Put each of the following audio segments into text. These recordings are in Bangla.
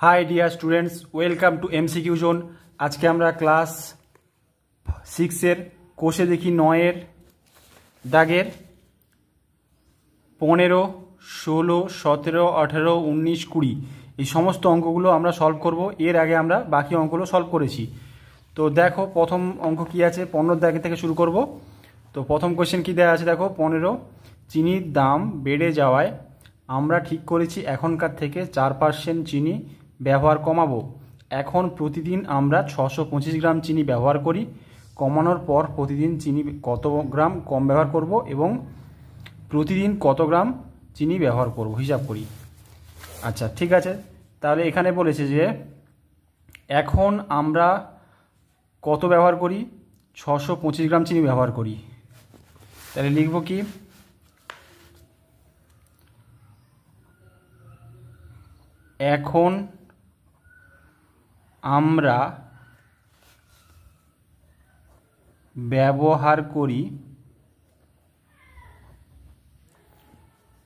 High dear students, welcome to MCQ zone. আজকে আমরা ক্লাস 6-এর কোষে দেখি 9-এর দাগের 15, 16, 17, 18, 19, 20 এই সমস্ত অঙ্কগুলো আমরা সলভ করব। এর আগে আমরা বাকি অঙ্কগুলো সলভ করেছি। তো দেখো প্রথম অঙ্ক কি আছে, 15 দাগে থেকে শুরু করব। তো প্রথম কোশ্চেন কি দেওয়া আছে দেখো, 15 চিনির দাম বেড়ে যাওয়ায় আমরা ঠিক করেছি এখনকার থেকে 4% চিনি ব্যবহার কমাবো। এখন প্রতিদিন আমরা 625 গ্রাম চিনি ব্যবহার করি। কমানোর পর প্রতিদিন চিনি কত গ্রাম কম ব্যবহার করব এবং প্রতিদিন কত গ্রাম চিনি ব্যবহার করব হিসাব করি। আচ্ছা ঠিক আছে, তাহলে এখানে বলেছে যে এখন আমরা কত ব্যবহার করি, 625 গ্রাম চিনি ব্যবহার করি। তাহলে লিখব কি, এখন আমরা ব্যবহার করি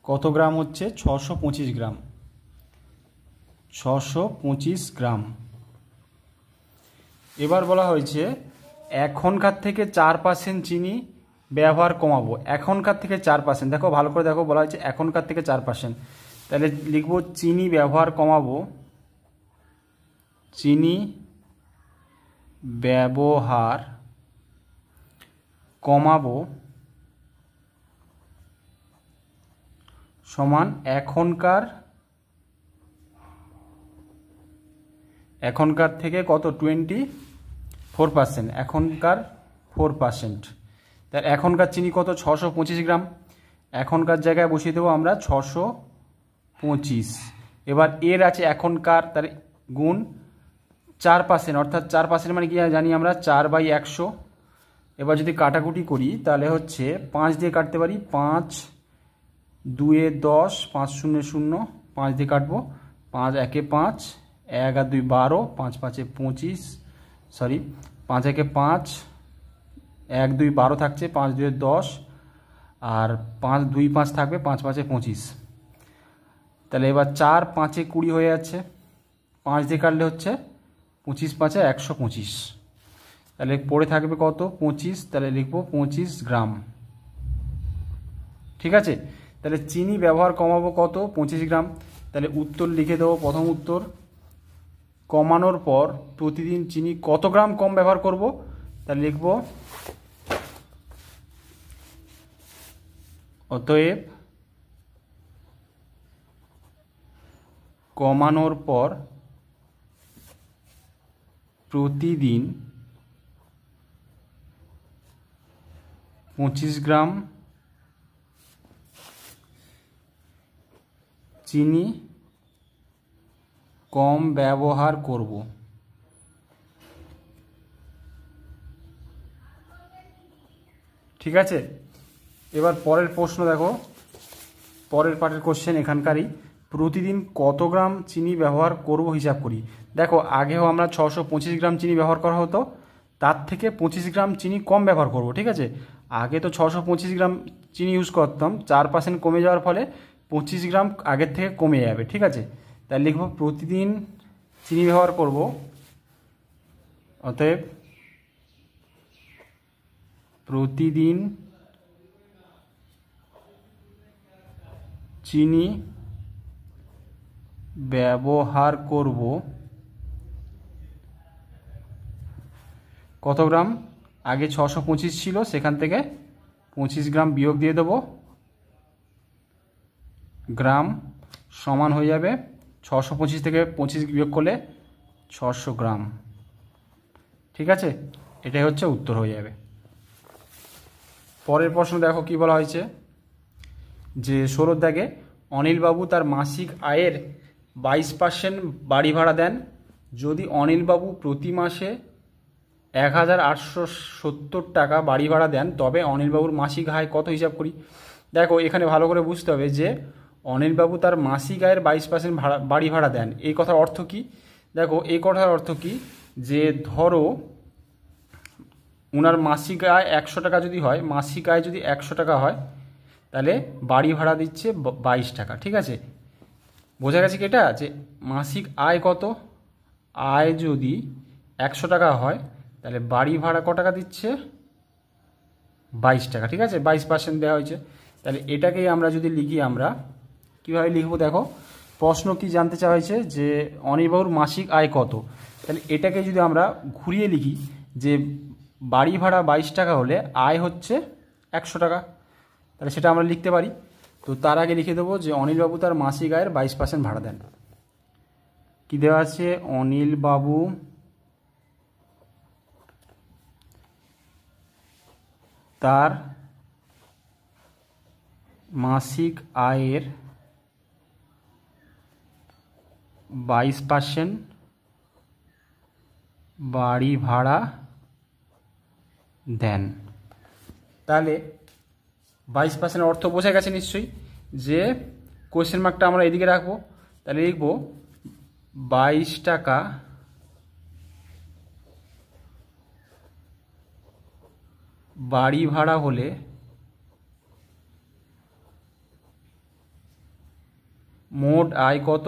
কত গ্রাম, হচ্ছে 625 গ্রাম। 625 গ্রাম। এবার বলা হয়েছে এখনকার থেকে 4% চিনি ব্যবহার কমাবো। এখনকার থেকে 4%, দেখো ভালো করে দেখো, বলা হয়েছে এখনকার থেকে 4%। তাহলে লিখব চিনি ব্যবহার কমাবো, চিনি ব্যবহার কমাবো সমান এখনকার থেকে কত, 24%। এখনকার 4%। তার এখনকার চিনি কত, 625 গ্রাম। এখনকার জায়গায় বসিয়ে দেবো আমরা 625। এবার এর আছে এখনকার, তার গুণ 4%, অর্থাৎ 4% মানে কি জানি আমরা, 4/100। এবার যদি কাটাকুটি করি তাহলে হচ্ছে 5 দিয়ে কাটতে পারি, 5 2 10, 5 0 0, 5 দিয়ে কাটবো, 5 1 5, 1 আর 2 12, 5 5 25, সরি 5 1 5, 1 2 12 থাকছে, 5 2 10, আর 5 2 5 থাকবে, 5 5 25। তাহলে এবার 4 5 20 হয়ে যাচ্ছে, 5 দিয়ে কাটলে হচ্ছে 25 5 125। তাহলে পড়ে থাকবে কত, 25। তাহলে লিখবো 25 গ্রাম। ঠিক আছে, তাহলে চিনি ব্যবহার কমাবো কত, 25 গ্রাম। তাহলে উত্তর লিখে দেবো, প্রথম উত্তর, কমানোর পর প্রতিদিন চিনি কত গ্রাম কম ব্যবহার করব। তাহলে লিখব অতএব কমানোর পর প্রতিদিন 25 গ্রাম চিনি কম ব্যবহার করব। ঠিক আছে, এবার পরের প্রশ্ন দেখো, পরের পার্টের কোশ্চেন এখানকারই, প্রতিদিন কত গ্রাম চিনি ব্যবহার করব হিসাব করি। দেখো আগেও আমরা 625 গ্রাম চিনি ব্যবহার করা হতো, তার থেকে 25 গ্রাম চিনি কম ব্যবহার করব। ঠিক আছে, আগে তো 625 গ্রাম চিনি ইউজ করতাম, 4% কমে যাওয়ার ফলে 25 গ্রাম আগের থেকে কমে যাবে। ঠিক আছে, তাই লিখব প্রতিদিন চিনি ব্যবহার করব, অতএব প্রতিদিন চিনি ব্যবহার করব কত গ্রাম, আগে 625 ছিল, সেখান থেকে 25 গ্রাম বিয়োগ দিয়ে দেবো, গ্রাম সমান হয়ে যাবে 625 থেকে 25 বিয়োগ করলে 600 গ্রাম। ঠিক আছে, এটাই হচ্ছে উত্তর হয়ে যাবে। পরের প্রশ্ন দেখো কি বলা হয়েছে, যে 16 দাগে অনিলবাবু তার মাসিক আয়ের 22% বাড়ি ভাড়া দেন। যদি অনিলবাবু প্রতি মাসে 1870 টাকা বাড়ি ভাড়া দেন, তবে অনিলবাবুর মাসিক আয় কত হিসাব করি। দেখো এখানে ভালো করে বুঝতে হবে যে অনিলবাবু তার মাসিক আয়ের 22% বাড়ি ভাড়া দেন, এই কথার অর্থ কি। দেখো এই কথার অর্থ কি, যে ধরো ওনার মাসিক আয় 100 টাকা যদি হয়, মাসিক আয় যদি 100 টাকা হয়, তাহলে বাড়ি ভাড়া দিচ্ছে 22 টাকা। ঠিক আছে, বোঝা গেছে কি এটা, যে মাসিক আয় কত, আয় যদি 100 টাকা হয় তাহলে বাড়ি ভাড়া ক টাকা দিচ্ছে, 22 টাকা। ঠিক আছে, 22% দেওয়া হয়েছে। তাহলে এটাকেই আমরা যদি লিখি, আমরা কীভাবে লিখবো দেখো, প্রশ্ন কি জানতে চাওয়া হয়েছে যে অনির্বাণের মাসিক আয় কত। তাহলে এটাকে যদি আমরা ঘুরিয়ে লিখি যে বাড়ি ভাড়া 22 টাকা হলে আয় হচ্ছে 100 টাকা, তাহলে সেটা আমরা লিখতে পারি। তো তার আগে লিখে দেবো যে অনিলবাবু তার মাসিক আয়ের 22% ভাড়া দেন। কি দেওয়া আছে, অনিলবাবু তার মাসিক আয়ের 22% বাড়ি ভাড়া দেন। তাহলে 22% অর্থ বোঝা গেছে নিশ্চয়ই, যে কোয়েশ্চেন মার্কটা আমরা এদিকে রাখবো। তাহলে লিখব 22 টাকা বাড়ি ভাড়া হলে মোট আয় কত,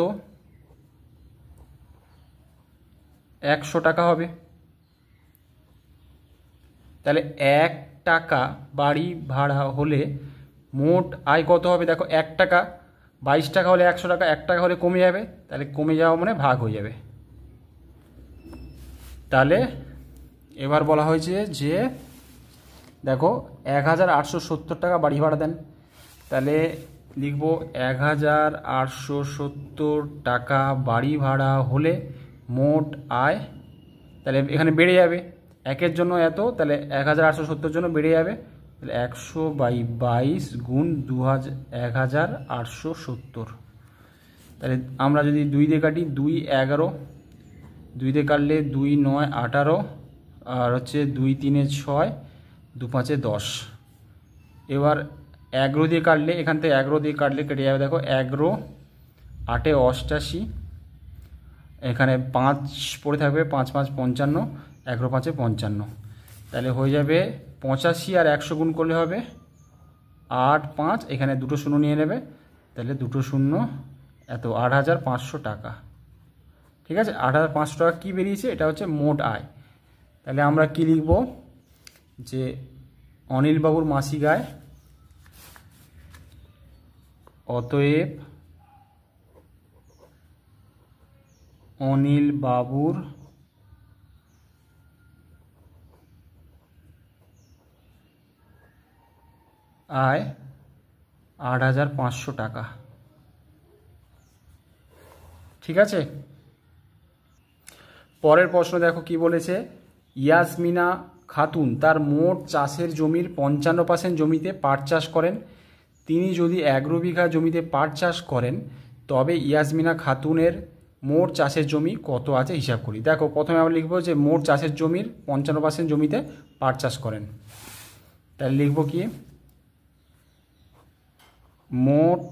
100 টাকা হবে। তাহলে 1 টাকা বাড়ি ভাড়া হলে মোট আয় কত হবে, দেখো 1 টাকা, 22 টাকা হলে 100 টাকা, 1 টাকা হলে কমে যাবে, তাহলে কমে যাওয়া মানে ভাগ হয়ে যাবে। তাহলে এবার বলা হয়েছে যে দেখো 1870 টাকা বাড়ি ভাড়া দেন। তাহলে লিখব 1870 টাকা বাড়ি ভাড়া হলে মোট আয়, তাহলে এখানে বেড়ে যাবে, একের জন্য এত, তাহলে 1870 জন্য বেড়ে যাবে, তাহলে 100/22 গুণ 1870। তাহলে আমরা যদি 2 দিয়ে কাটি, 2 11, 2 দিয়ে কাটলে 2 9 18, আর হচ্ছে 2 3 6, 2 5 10। এবার 11 দিয়ে কাটলে, এখান থেকে 11 দিয়ে কাটলে কেটে যাবে, দেখো 11 8 88, এখানে 5 পড়ে থাকবে, 5 5 55, 11 5 55, তাহলে হয়ে যাবে 85, আর 100 গুণ করলে হবে 8 5, এখানে দুটো শূন্য নিয়ে নেবে, তাহলে দুটো শূন্য এত 8500 টাকা। ঠিক আছে, 8500 টাকা কী বেরিয়েছে, এটা হচ্ছে মোট আয়। তাহলে আমরা কি লিখব, যে অনিলবাবুর মাসিক আয়, অতএব অনিলবাবুর আয় 8500 টাকা। ঠিক আছে, পরের প্রশ্ন দেখো কি বলেছে, ইয়াসমিনা খাতুন তার মোট চাষের জমির 55% জমিতে পাট চাষ করেন। তিনি যদি 11 বিঘা জমিতে পাট চাষ করেন তবে ইয়াসমিনা খাতুনের মোট চাষের জমি কত আছে হিসাব করি। দেখো প্রথমে আমরা লিখব যে মোট চাষের জমির 55% জমিতে পাট চাষ করেন। তাহলে লিখব কি, মোট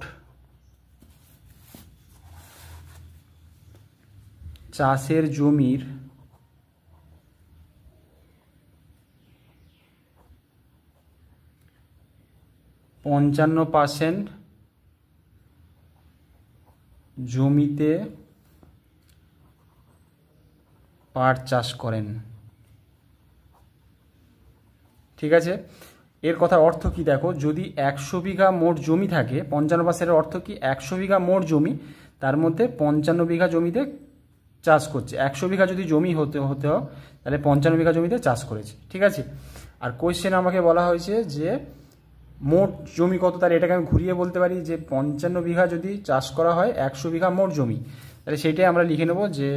চাষের জমির 55% জমিতে পাট চাষ করেন। ঠিক আছে, এর কথা অর্থ কি দেখো, যদি 100 বিঘা মোট জমি থাকে, 55%-এর অর্থ কি, 100 বিঘা মোট জমি, তার মধ্যে 55 বিঘা জমিতে চাষ করছে। 100 বিঘা যদি জমি হতে হয় তাহলে 55 বিঘা জমিতে চাষ করেছে। ঠিক আছে, আর কোয়েশ্চেন আমাকে বলা হয়েছে যে মোট জমি কত, তাহলে এটাকে আমি ঘুরিয়ে বলতে পারি যে 55 বিঘা যদি চাষ করা হয় 100 বিঘা মোট জমি, তাহলে সেইটাই আমরা লিখে নেব যে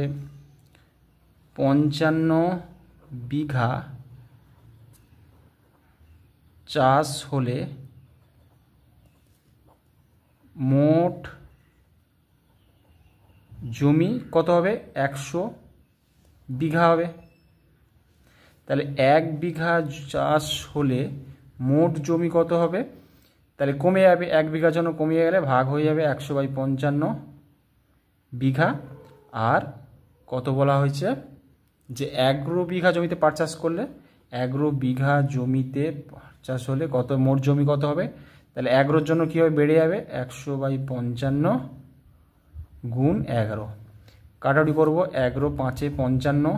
55 বিঘা চাষ হলে মোট জমি কত হবে, 100 বিঘা হবে। তাহলে 1 বিঘা চাষ হলে মোট জমি কত হবে, তাহলে কমে যাবে, 1 বিঘার জন্য কমিয়ে গেলে ভাগ হয়ে যাবে 100/55 বিঘা। আর কত বলা হয়েছে, যে 11 বিঘা জমিতে পাট চাষ করলে, 11 বিঘা জমিতে পাট চাষ হলে কত মোট জমি কত হবে, তাহলে 11-র জন্য কী হবে, বেড়ে যাবে 100/55 গুণ 11, কাটাকুটি করবো। 11 5 55,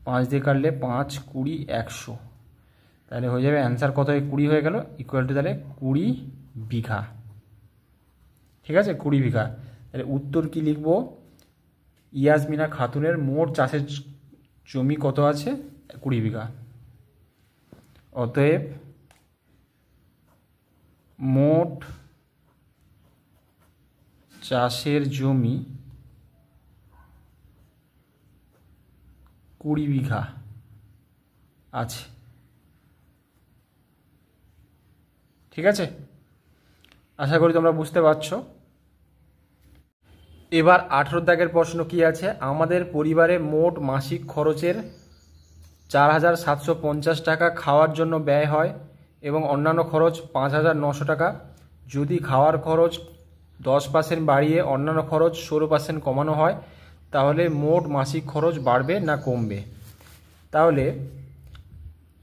5 দিয়ে কাটলে 5 20 100, তাহলে হয়ে যাবে অ্যান্সার কত হয় 20 হয়ে গেল, ইকুয়াল টু তাহলে 20 বিঘা। ঠিক আছে, 20 বিঘা। তাহলে উত্তর কি লিখব, ইয়াসমিনা খাতুনের মোট চাষের জমি কত আছে, 20 বিঘা। অতএব মোট চাষের জমি 20 বিঘা আছে। ঠিক আছে, আশা করি তোমরা বুঝতে পারছো। এবার 18 দাগের প্রশ্ন কি আছে, আমাদের পরিবারে মোট মাসিক খরচের 4750 টাকা খাওয়ার জন্য ব্যয় হয় এবং অন্যান্য খরচ 5900 টাকা। যদি খাওয়ার খরচ 10% বাড়িয়ে অন্যান্য খরচ 16% কমানো হয় তাহলে মোট মাসিক খরচ বাড়বে না কমবে? তাহলে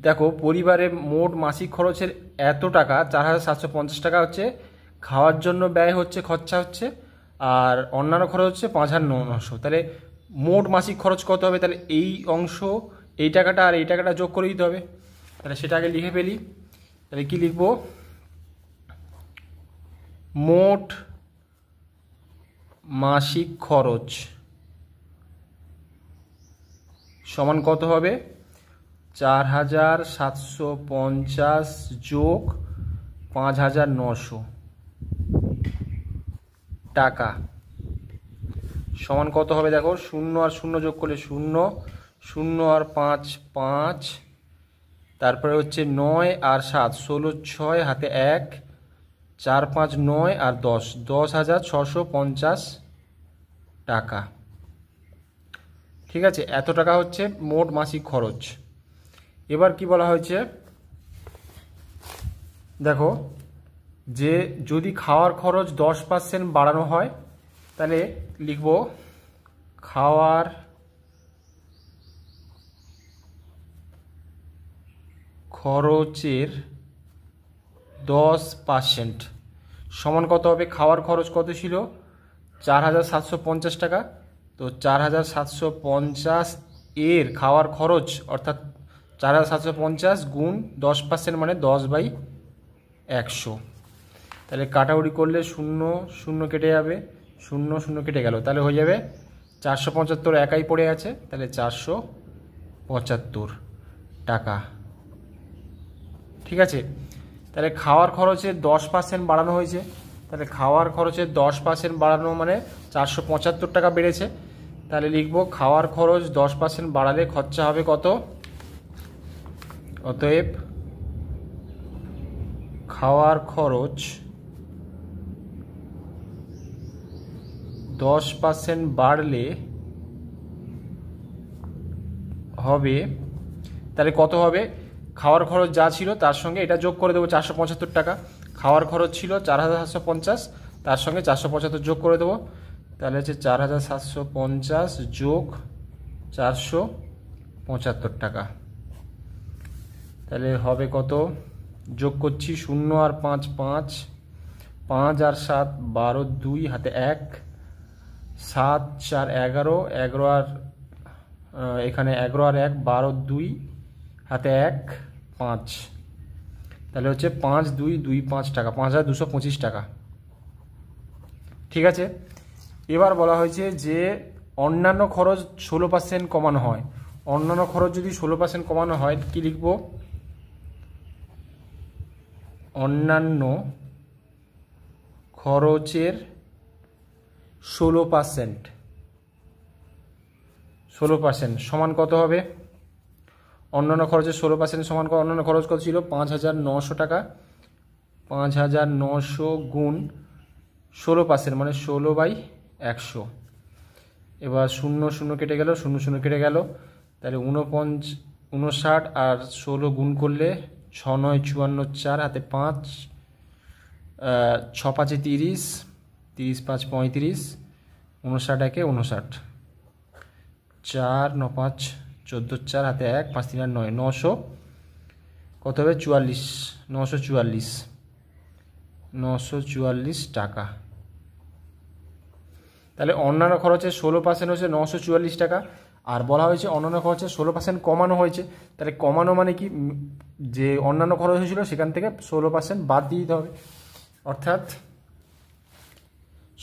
দেখো, পরিবারে মোট মাসিক খরচের এত টাকা 4750 টাকা হচ্ছে খাওয়ার জন্য ব্যয় হচ্ছে, খরচা হচ্ছে, আর অন্যান্য খরচ হচ্ছে 5900। তাহলে মোট মাসিক খরচ কত হবে? তাহলে এই অংশ, এই টাকাটা আর এই টাকাটা যোগ করে দিতে হবে। তাহলে সেটা আগে লিখে ফেলি। তাহলে কি লিখব, মোট মাসিক খরচ সমান কত হবে, 4750 যোগ 5900 টাকা সমান কত হবে? দেখো, 0 আর 0 যোগ করলে 0, 0 আর 5 5, তারপরে হচ্ছে 9 আর 7 16, 6 হাতে 1, 4 5 9 আর 10, 10,650 টাকা। ঠিক আছে, এত টাকা হচ্ছে মোট মাসিক খরচ। এবার কি বলা হয়েছে দেখো, যে যদি খাওয়ার খরচ 10% বাড়ানো হয় তাহলে লিখব খাওয়ার খরচের 10% সমান কত হবে? খাওয়ার খরচ কত ছিল? 4750 টাকা। তো 4750 এর খাওয়ার খরচ অর্থাৎ 4750 গুণ 10% মানে 10/100। তাহলে কাটাকুটি করলে 0 0 কেটে যাবে, 0 0 কেটে গেল, তাহলে হয়ে যাবে 475 একাই পড়ে আছে, তাহলে 475 টাকা। ঠিক আছে, তাহলে খাওয়ার খরচের 10% বাড়ানো হয়েছে, তাহলে খাওয়ার খরচের 10% বাড়ানো মানে 475 টাকা বেড়েছে। তাহলে লিখব খাওয়ার খরচ 10% বাড়ালে খরচা হবে কত? অতএব খাওয়ার খরচ 10% বাড়লে হবে, তাহলে কত হবে? খাওয়ার খরচ যা ছিল তার সঙ্গে এটা যোগ করে দেবো, 475 টাকা। খাওয়ার খরচ ছিল 4750, তার সঙ্গে 475 যোগ করে দেবো, তাহলে হচ্ছে 4750 যোগ 475 টাকা। তাহলে হবে কত? যোগ করছি, 0 আর 5 5, 5 আর 7 12, 2 হাতে 1, 7 4 11, 11 আর এখানে 11 আর 1 12, 2 হাতে 1 5, তাহলে হচ্ছে 5 2 2 5 টাকা, 5225 টাকা। ঠিক আছে, এবার বলা হয়েছে যে অন্যান্য খরচ 16% কমানো হয়। অন্যান্য খরচ যদি 16% কমানো হয় কি লিখব? অন্যান্য খরচের 16% সমান কত হবে? অন্যান্য খরচের 16% সমান অন্যান্য খরচ কত ছিল? 5900 টাকা। 5900 গুণ 16% মানে 16/100। এবার 0 0 কেটে গেল, 0 0 কেটে গেল, তাহলে 59 আর 16 গুণ করলে 6 9 54, 4 হাতে 5, 6 5 30, 30 5 35, 59 একে 59, 4 9 5 14, 4 হাতে 1, 5 3 9, 900 কত হবে? 44, 944 টাকা। তাহলে অন্যান্য খরচের 16% হচ্ছে 944 টাকা। আর বলা হয়েছে অন্যান্য খরচের 16% কমানো হয়েছে। তাহলে কমানো মানে কি, যে অন্যান্য খরচ হয়েছিল সেখান থেকে 16% বাদ দিয়ে দিতে হবে। অর্থাৎ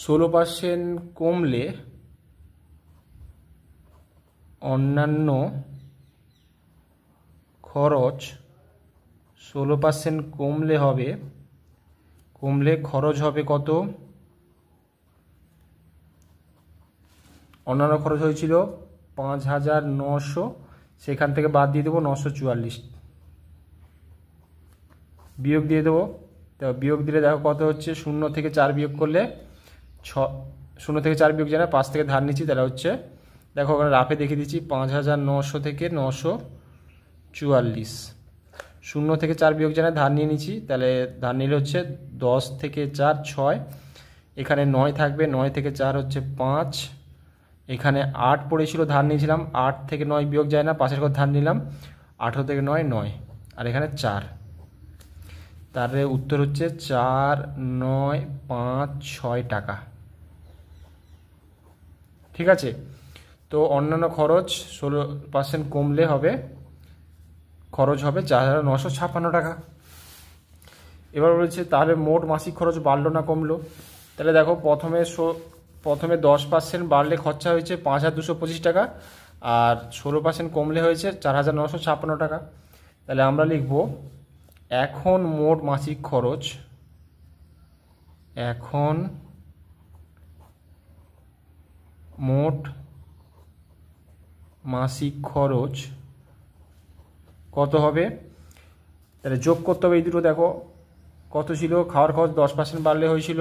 16% কমলে অন্যান্য খরচ 16% কমলে খরচ হবে কত? অন্যান্য খরচ হয়েছিল 5900, সেখান থেকে বাদ দিয়ে দেবো 944, বিয়োগ দিয়ে দেবো। তো বিয়োগ দিলে দেখো কত হচ্ছে, 0 থেকে 4 বিয়োগ করলে 0 থেকে 4 বিয়োগ জানা 5 থেকে ধার নিচ্ছি, তাহলে হচ্ছে দেখো ওখানে রাফে দেখিয়ে দিচ্ছি 5900 থেকে 944, 0 থেকে 4 বিয়োগ জানা ধার নিয়ে নিচ্ছি, তাহলে ধার নিলে হচ্ছে 10 থেকে 4 6, এখানে 9 থাকবে, 9 থেকে 4 হচ্ছে 5, এখানে 8 পড়েছিল ধার নিয়েছিলাম, 8 থেকে 9 বিয়োগ যায় না, 5-এর ঘর ধার নিলাম, 18 থেকে 9 9, আর এখানে 4, তার উত্তর হচ্ছে 4956 টাকা। ঠিক আছে, তো অন্যান্য খরচ 16% কমলে খরচ হবে 4956 টাকা। এবার বলছে তাহলে মোট মাসিক খরচ বাড়লো না কমলো? তাহলে দেখো প্রথমে 10% বাড়লে খরচা হয়েছে 5225 টাকা, আর 16% কমলে হয়েছে 4956 টাকা। তাহলে আমরা লিখব এখন মোট মাসিক খরচ কত হবে? তাহলে যোগ করতে হবে এই দুটো। দেখো কত ছিল, খাওয়ার খরচ 10% বাড়লে হয়েছিল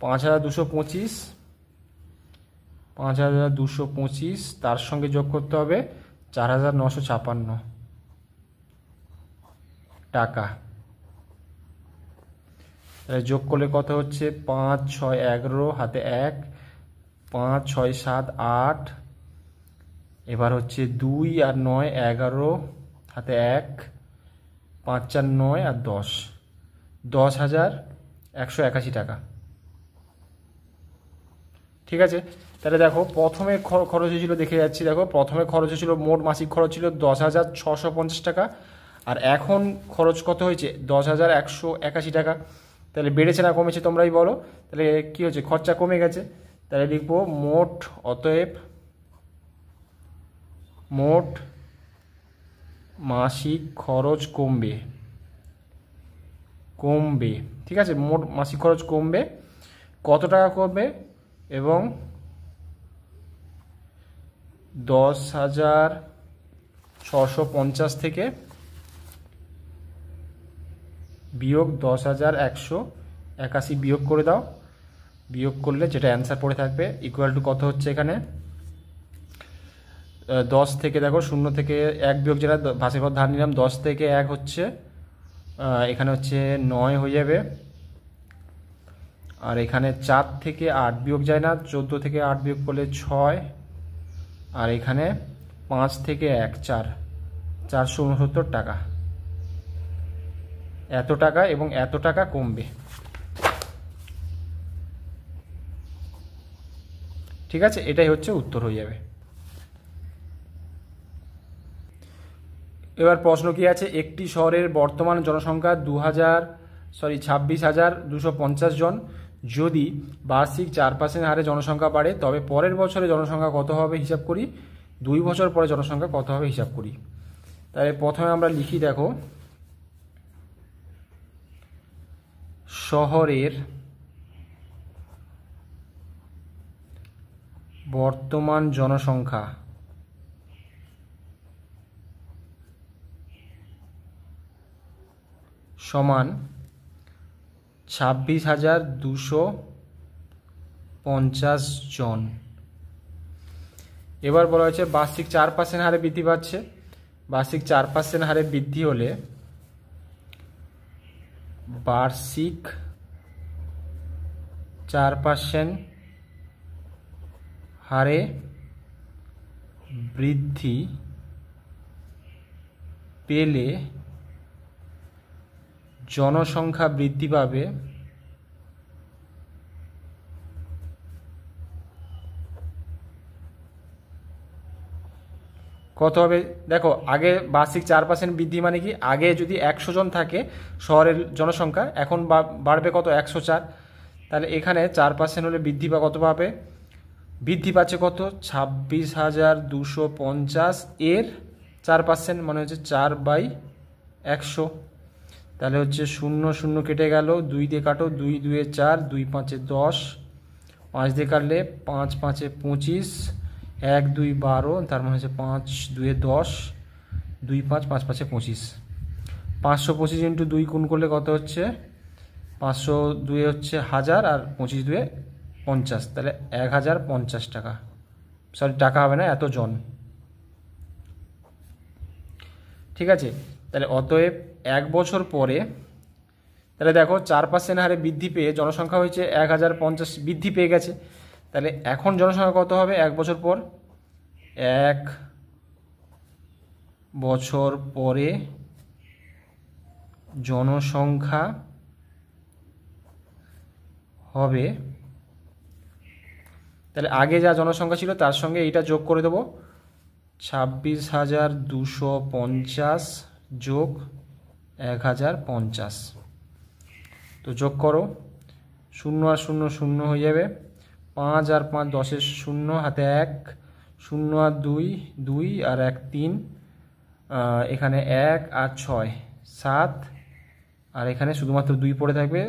5225, তার সঙ্গে যোগ করতে হবে 4956 টাকা। তাহলে যোগ করলে কত হচ্ছে, 5 6 11 হাতে 1, 5 6 7 8, এবার হচ্ছে 2 আর 9 11 হাতে 1, 5 4 9 আর 10, 10,181 টাকা। ঠিক আছে, তাহলে দেখো প্রথমে খরচ হয়েছিল, দেখে যাচ্ছি, দেখো প্রথমে খরচ হয়েছিল, মোট মাসিক খরচ ছিল 10,650 টাকা, আর এখন খরচ কত হয়েছে 10,181 টাকা। তাহলে বেড়েছে না কমেছে তোমরাই বলো? তাহলে কি হচ্ছে, খরচা কমে গেছে। তাহলে লিখবো অতএব মোট মাসিক খরচ কমবে। ঠিক আছে, মোট মাসিক খরচ কমবে, কত টাকা কমবে? এবং 10,650 থেকে বিয়োগ 10,181 বিয়োগ করে দাও। বিয়োগ করলে যেটা অ্যান্সার পড়ে থাকবে ইকুয়াল টু কত হচ্ছে, এখানে 10 থেকে দেখো 0 থেকে 1 বিয়োগ, যেটা ভাষে ঘর ধার নিলাম, 10 থেকে 1 হচ্ছে এখানে হচ্ছে 9 হয়ে যাবে, আর এখানে 4 থেকে 8 বিয়োগ যায় না, 14 থেকে 8 বিয়োগ করলে 6, আর এখানে 5 থেকে 1 4, 469 টাকা। এত টাকা এবং এত টাকা কমবে। ঠিক আছে, এটাই হচ্ছে উত্তর হয়ে যাবে। এবার প্রশ্ন কি আছে, একটি শহরের বর্তমান জনসংখ্যা 26,250 জন। যদি বার্ষিক 4% হারে জনসংখ্যা বাড়ে তবে পরের বছরে জনসংখ্যা কত হবে হিসাব করি, 2 বছর পরে জনসংখ্যা কত হবে হিসাব করি। তাহলে প্রথমে আমরা লিখি, দেখো শহরের বর্তমান জনসংখ্যা সমান 26,250 জন। এবার বলা হয়েছে বার্ষিক 4% হারে বৃদ্ধি পাচ্ছে। বার্ষিক 4% হারে বৃদ্ধি হলে বার্ষিক 4% হারে বৃদ্ধি পেলে জনসংখ্যা বৃদ্ধি পাবে কত হবে দেখো, আগে বার্ষিক 4% বৃদ্ধি মানে কি, আগে যদি 100 জন থাকে শহরের জনসংখ্যা, এখন বাড়বে কত 104, তাহলে এখানে 4% হলে বৃদ্ধি বা কত পাবে, বৃদ্ধি পাচ্ছে কত 26,250 এর 4% মানে হচ্ছে 4/100। তাহলে হচ্ছে 0 0 কেটে গেল, 2 দিয়ে কাটো, 2 2 4, 2 5 10, 5 দিয়ে কাটলে 5 5 25, 1 2 12, তার মানে হচ্ছে 5 2 10, 2 5 5 5 25, 525 ইন্টু 2 গুণ করলে কত হচ্ছে, 502 হচ্ছে 1000 আর 25 2 50, তাহলে 1050 টাকা, সরি টাকা হবে না, এত জন। ঠিক আছে, তাহলে অতএব 1 বছর পরে, তাহলে দেখো 4% হারে বৃদ্ধি পেয়ে জনসংখ্যা হয়েছে 1050, বৃদ্ধি পেয়ে গেছে। তাহলে এখন জনসংখ্যা কত হবে 1 বছর পর, 1 বছর পরে জনসংখ্যা হবে, তাহলে আগে যা জনসংখ্যা ছিল তার সঙ্গে এইটা যোগ করে দেবো, 26,250 যোগ 1050, তো যোগ করো, 0 আর 0 0 হয়ে যাবে, 5 আর 5 10 0, হাতে 1, 0 আর 2 2 আর 1 3, এখানে 1 আর 6 7, আর এখানে শুধুমাত্র 2 পড়ে থাকবে,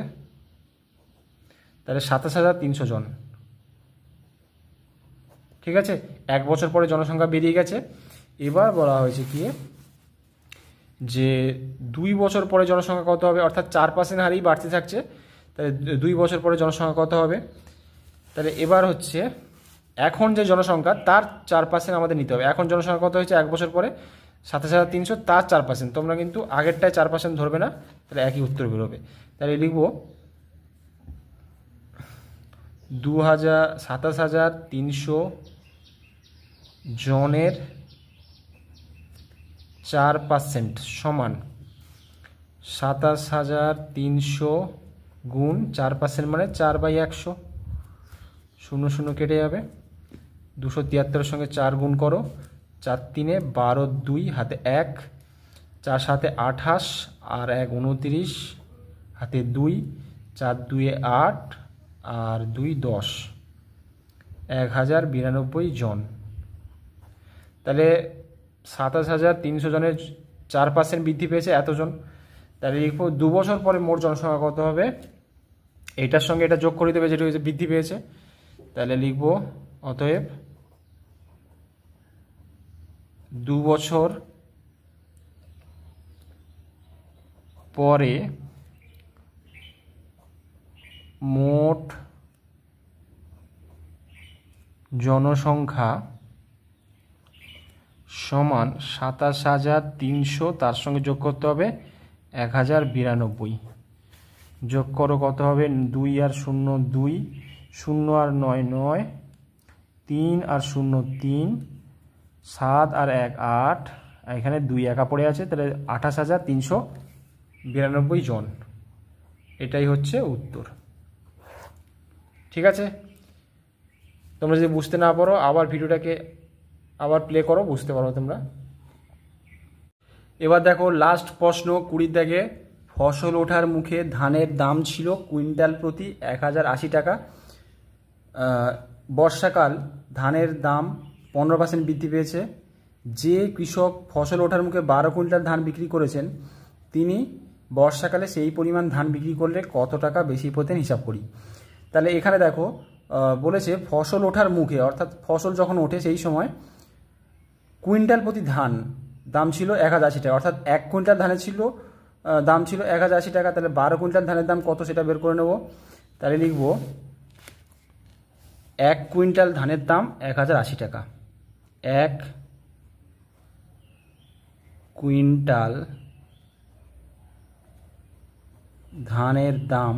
তাহলে 27,300 জন। ঠিক আছে, 1 বছর পরে জনসংখ্যা বেরিয়ে গেছে। এবার বলা হয়েছে কি যে 2 বছর পরে জনসংখ্যা কত হবে, অর্থাৎ 4% হারেই বাড়তে থাকছে, তাহলে 2 বছর পরে জনসংখ্যা কত হবে। তাহলে এবার হচ্ছে এখন যে জনসংখ্যা তার 4% আমাদের নিতে হবে। এখন জনসংখ্যা কত হয়েছে 1 বছর পরে 27,300, তার 4%, তোমরা কিন্তু আগেরটায় 4% ধরবে না, তাহলে একই উত্তর বেরোবে। তাহলে লিখব 27,300 জনের 4% সমান 27,300 গুণ 4% মানে 4/100, 0 0 কেটে যাবে, 273 সঙ্গে 4 গুণ করো, 4 3 12, 2 হাতে 1, 4 7 28 আর 1 29, হাতে 2, 4 2 8 আর 2 10, 1092 জন। তাহলে 27,300 জনের 4% বৃদ্ধি পেয়েছে এতজন। তাহলে লিখবো 2 বছর পরে মোট জনসংখ্যা কত হবে, এটার সঙ্গে এটা যোগ করে দেবে যেটা হয়েছে বৃদ্ধি পেয়েছে। তাহলে লিখব অতএব 2 বছর পরে মোট জনসংখ্যা সমান 27,300, তার সঙ্গে যোগ করতে হবে 1092, যোগ করো কত হবে, 2 আর 0 2, 0 আর 9 9, 3 আর 0 3, 7 আর 1 8, এখানে 2 একা পড়ে আছে, তাহলে 28,392 জন। এটাই হচ্ছে উত্তর। ঠিক আছে, তোমরা যদি বুঝতে না পারো আবার ভিডিওটাকে আবার প্লে করো, বুঝতে পারো তোমরা। এবার দেখো লাস্ট প্রশ্ন 20 দাগে, ফসল ওঠার মুখে ধানের দাম ছিল কুইন্টাল প্রতি 1080 টাকা। বর্ষাকাল ধানের দাম 15% বৃদ্ধি পেয়েছে। যে কৃষক ফসল ওঠার মুখে 12 কুইন্টাল ধান বিক্রি করেছেন, তিনি বর্ষাকালে সেই পরিমাণ ধান বিক্রি করলে কত টাকা বেশি পেতেন হিসাব করি। তাহলে এখানে দেখো বলেছে ফসল ওঠার মুখে, অর্থাৎ ফসল যখন ওঠে সেই সময় কুইন্টাল প্রতি ধান দাম ছিল 1080 টাকা, অর্থাৎ 1 কুইন্টাল ধানের ছিল দাম ছিল 1080 টাকা। তাহলে 12 কুইন্টাল ধানের দাম কত সেটা বের করে নেব। তাহলে লিখব 1 কুইন্টাল ধানের দাম 1080 টাকা, 1 কুইন্টাল ধানের দাম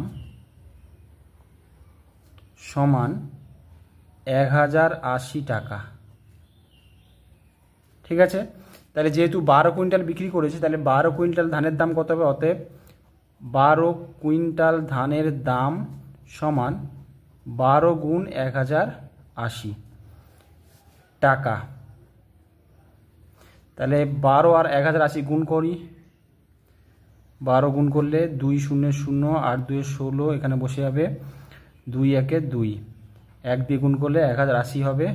সমান 1080 টাকা। ঠিক আছে, তাহলে যেহেতু 12 কুইন্টাল বিক্রি করেছে, তাহলে 12 কুইন্টাল ধানের দাম কত হবে, অতএব 12 কুইন্টাল ধানের দাম সমান 12 গুণ 1080 টাকা। তাহলে 12 আর 1080 গুণ করি। 12 গুণ করলে 2 0 0, 8 2 16, এখানে বসে যাবে 2 1 2, 1 দিয়ে গুণ করলে 1080 হবে,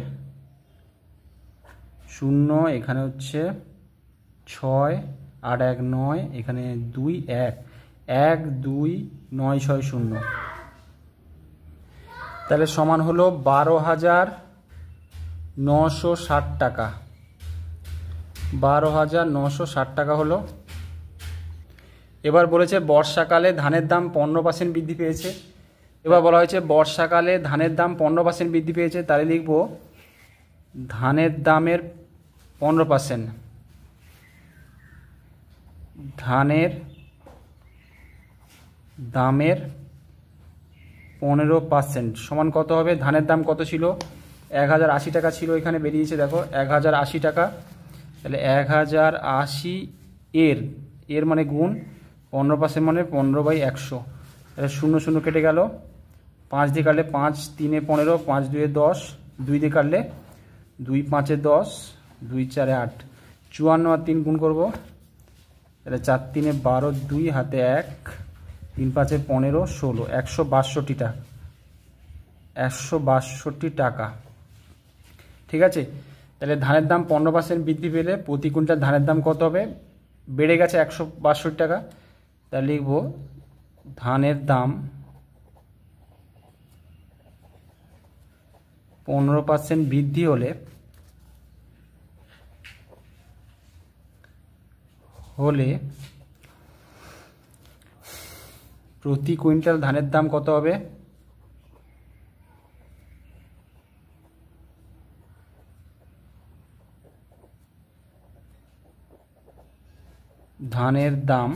0 এখানে হচ্ছে 6, 8 1 9, এখানে 2 1, 1 2 9 6 0, তাহলে সমান হলো 12,960 টাকা। 12,960 টাকা হলো। এবার বলেছে বর্ষাকালে ধানের দাম 15% বৃদ্ধি পেয়েছে। এবার বলা হয়েছে বর্ষাকালে ধানের দাম 15% বৃদ্ধি পেয়েছে, তাহলে লিখব ধানের দামের 15%, ধানের দামের 15% সমান কত হবে? ধানের দাম কত ছিল? 1080 টাকা ছিল, এখানে বেরিয়েছে দেখো 1080 টাকা। তাহলে 1080 এর মানে গুণ 15% মানে 15/100, তাহলে 0 0 কেটে গেল, 5 দিয়ে কাটলে 5 3 15, 5 2 10, 2 দিয়ে কাটলে 2 5 10, 2 4 8, 54 আর 3 গুণ করব, তাহলে 4 3 12, 2 হাতে 1, 3 5 15 16, 162 টাকা, 162 টাকা। ঠিক আছে, তাহলে ধানের দাম 15% বৃদ্ধি পেলে প্রতি কুইন্টাল ধানের দাম কত হবে? বেড়ে গেছে 162 টাকা, তাহলে লিখব ধানের দাম 15% বৃদ্ধি হলে প্রতি কুইন্টাল ধানের দাম কত হবে? ধানের দাম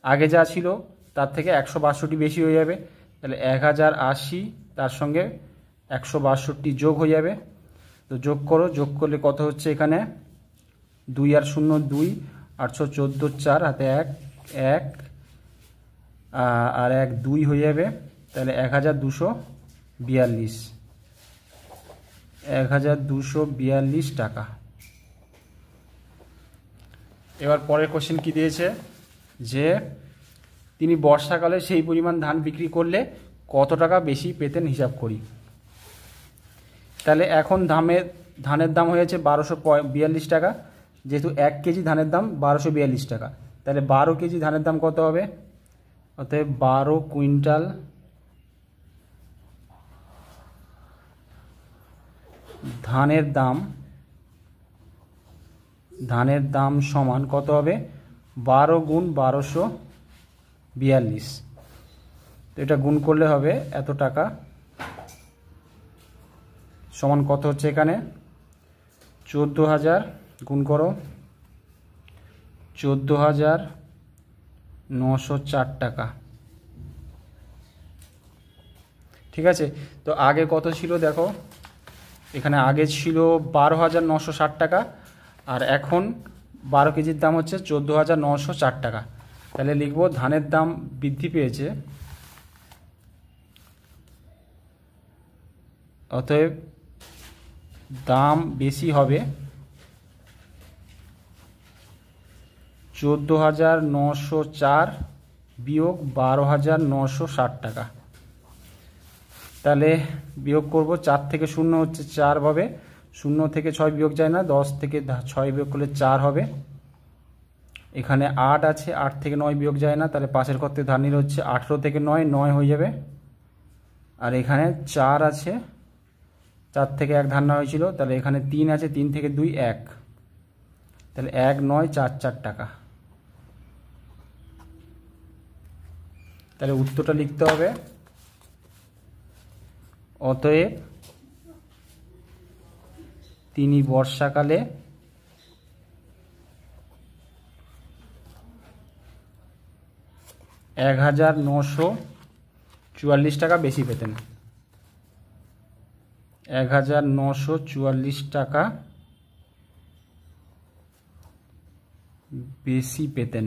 আগে যা ছিল তার থেকে 162 বেশি হয়ে যাবে, তাহলে 1080 তার সঙ্গে 162 যোগ হয়ে যাবে। তো যোগ করো, যোগ করলে কত হচ্ছে? এখানে 2 আর 0 2, 814 4 হাতে 1 1 আর 1 2 হয়ে যাবে, তাহলে 1242, 1242 টাকা। এবার পরের কোশ্চেন কি দিয়েছে, যে তিনি বর্ষাকালে সেই পরিমাণ ধান বিক্রি করলে কত টাকা বেশি পেতেন হিসাব করি। তাহলে এখন ধানের দাম হয়েছে 1242 টাকা, যেহেতু 1 কেজি ধানের দাম 1242 টাকা, তাহলে 12 কেজি ধানের দাম কত হবে? অতএব 12 কুইন্টাল ধানের দাম সমান কত হবে? 12 গুণ 1242, তো এটা গুণ করলে হবে এত টাকা, সমান কত হচ্ছে এখানে? 14,000 গুণ করো, 14,904 টাকা। ঠিক আছে, তো আগে কত ছিল দেখো, এখানে আগে ছিল 12,960 টাকা, আর এখন 12 কেজির দাম হচ্ছে 14,904 টাকা। তাহলে লিখব ধানের দাম বৃদ্ধি পেয়েছে, অতএব দাম বেশি হবে 14,904 বিয়োগ 12,960 টাকা। তাহলে বিয়োগ করব, 4 থেকে 0 হচ্ছে 4 হবে, 0 থেকে 6 বিয়োগ যায় না, 10 থেকে 6 বিয়োগ করলে 4 হবে, এখানে 8 আছে, 8 থেকে 9 বিয়োগ যায় না, তাহলে পাশের ঘর থেকে ধার নিলে হচ্ছে 18 থেকে 9 9 হয়ে যাবে, আর এখানে 4 আছে, 4 থেকে 1 ধার নেওয়া হয়েছিল, তাহলে এখানে 3 আছে, 3 থেকে 2 1, তাহলে 1944 টাকা। তাহলে উত্তরটা লিখতে হবে, অতএব তিনি বর্ষাকালে 1944 টাকা বেশি পেতেন, 1944 টাকা বেশি পেতেন।